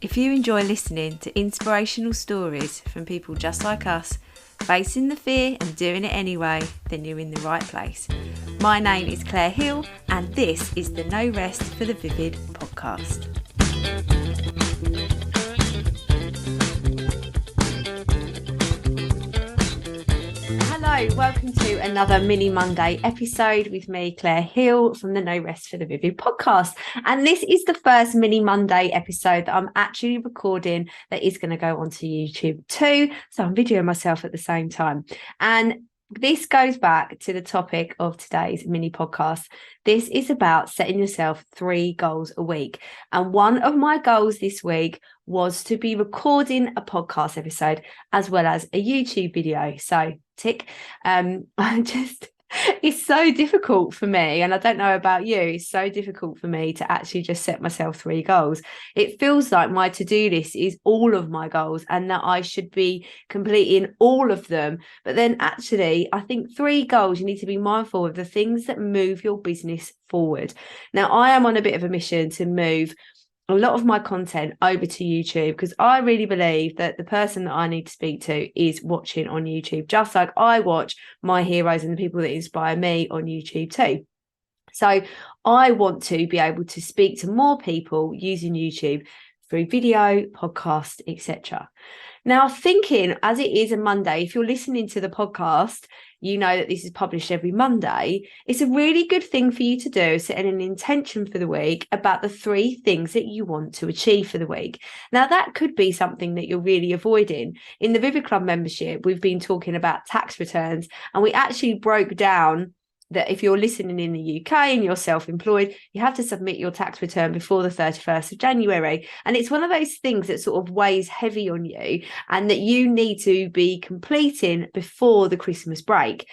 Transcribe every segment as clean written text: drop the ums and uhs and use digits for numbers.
If you enjoy listening to inspirational stories from people just like us, facing the fear and doing it anyway, then you're in the right place. My name is Claire Hill, and this is the No Rest for the Vivid podcast. Hello, welcome to another Mini Monday episode with me, Claire Hill, from the No Rest for the Vivid podcast. And this is the first Mini Monday episode that I'm actually recording that is going to go onto YouTube too. So I'm videoing myself at the same time. And this goes back to the topic of today's mini podcast. This is about setting yourself 3 goals a week. And one of my goals this week was to be recording a podcast episode as well as a YouTube video. So tick. It's so difficult for me, and I don't know about you, it's so difficult for me to actually just set myself 3 goals. It feels like my to-do list is all of my goals and that I should be completing all of them. But then actually, I think 3 goals, you need to be mindful of the things that move your business forward. Now, I am on a bit of a mission to move a lot of my content over to YouTube, because I really believe that the person that I need to speak to is watching on YouTube, just like I watch my heroes and the people that inspire me on YouTube too. So I want to be able to speak to more people using YouTube through video, podcast, etc. Now, thinking as it is a Monday, if you're listening to the podcast, you know that this is published every Monday. It's a really good thing for you to do, setting an intention for the week about the 3 things that you want to achieve for the week. Now, that could be something that you're really avoiding. In the Vivid Club membership, we've been talking about tax returns, and we actually broke down that if you're listening in the UK and you're self-employed, you have to submit your tax return before the 31st of January. And it's one of those things that sort of weighs heavy on you and that you need to be completing before the Christmas break.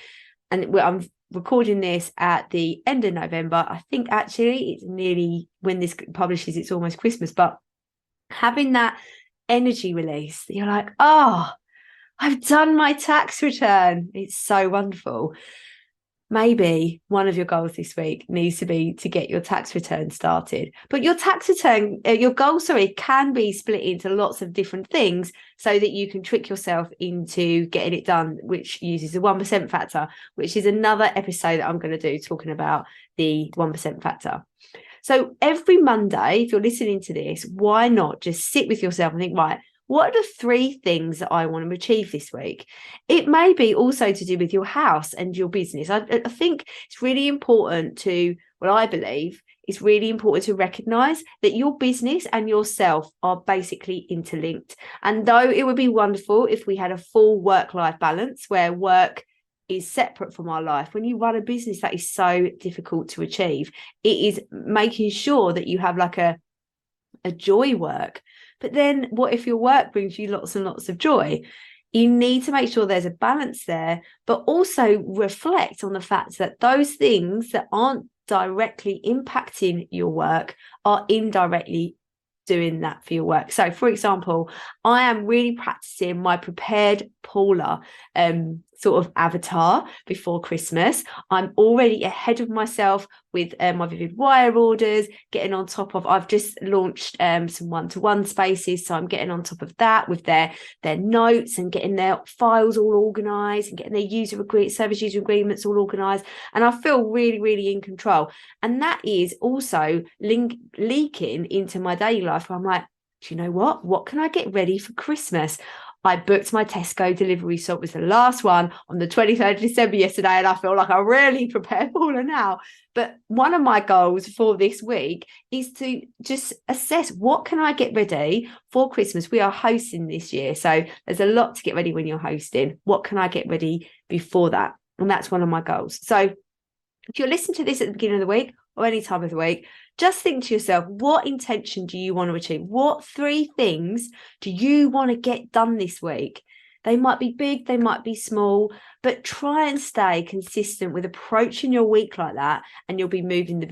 And I'm recording this at the end of November. I think actually it's nearly, when this publishes, it's almost Christmas. But having that energy release, you're like, oh, I've done my tax return. It's so wonderful. Maybe one of your goals this week needs to be to get your tax return started. But your tax return, your goal, can be split into lots of different things so that you can trick yourself into getting it done, which uses the 1% factor, which is another episode that I'm going to do talking about the 1% factor. So every Monday, if you're listening to this, why not just sit with yourself and think, right, what are the 3 things that I want to achieve this week? It may be also to do with your house and your business. I think it's really important I believe it's really important to recognize that your business and yourself are basically interlinked. And though it would be wonderful if we had a full work-life balance where work is separate from our life, when you run a business, that is so difficult to achieve. It is making sure that you have like a joy work. But then what if your work brings you lots and lots of joy? You need to make sure there's a balance there, but also reflect on the fact that those things that aren't directly impacting your work are indirectly doing that for your work. So, for example, I am really practicing my prepared Paula sort of avatar before Christmas. I'm already ahead of myself with my Vivid Wire orders, getting on top of, I've just launched some one-to-one spaces, so I'm getting on top of that with their notes and getting their files all organized and getting their service user agreements all organized. And I feel really, really in control. And that is also leaking into my daily life, where I'm like, do you know what can I get ready for Christmas? I booked my Tesco delivery, so it was the last one on the 23rd of December yesterday, and I feel like I really prepared Paula now. But one of my goals for this week is to just assess, what can I get ready for Christmas? We are hosting this year, so there's a lot to get ready when you're hosting. What can I get ready before that? And that's one of my goals. So if you're listening to this at the beginning of the week or any time of the week, just think to yourself, what intention do you want to achieve? What 3 things do you want to get done this week? They might be big, they might be small, but try and stay consistent with approaching your week like that, and you'll be moving the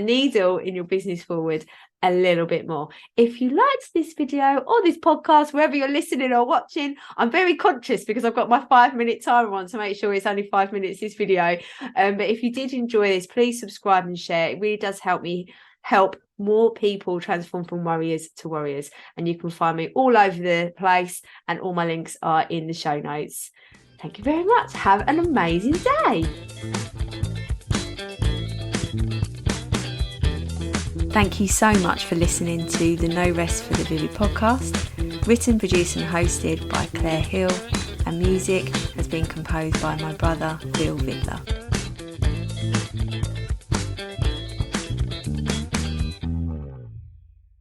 needle in your business forward a little bit more. If you liked this video or this podcast, wherever you're listening or watching, I'm very conscious because I've got my 5-minute timer on to make sure it's only 5 minutes this video. But if you did enjoy this, please subscribe and share. It really does help more people transform from worriers to warriors. And you can find me all over the place, and all my links are in the show notes. Thank you very much. Have an amazing day. Thank you so much for listening to the No Rest for the Vivid podcast, written, produced and hosted by Claire Hill, and music has been composed by my brother, Bill Vidler.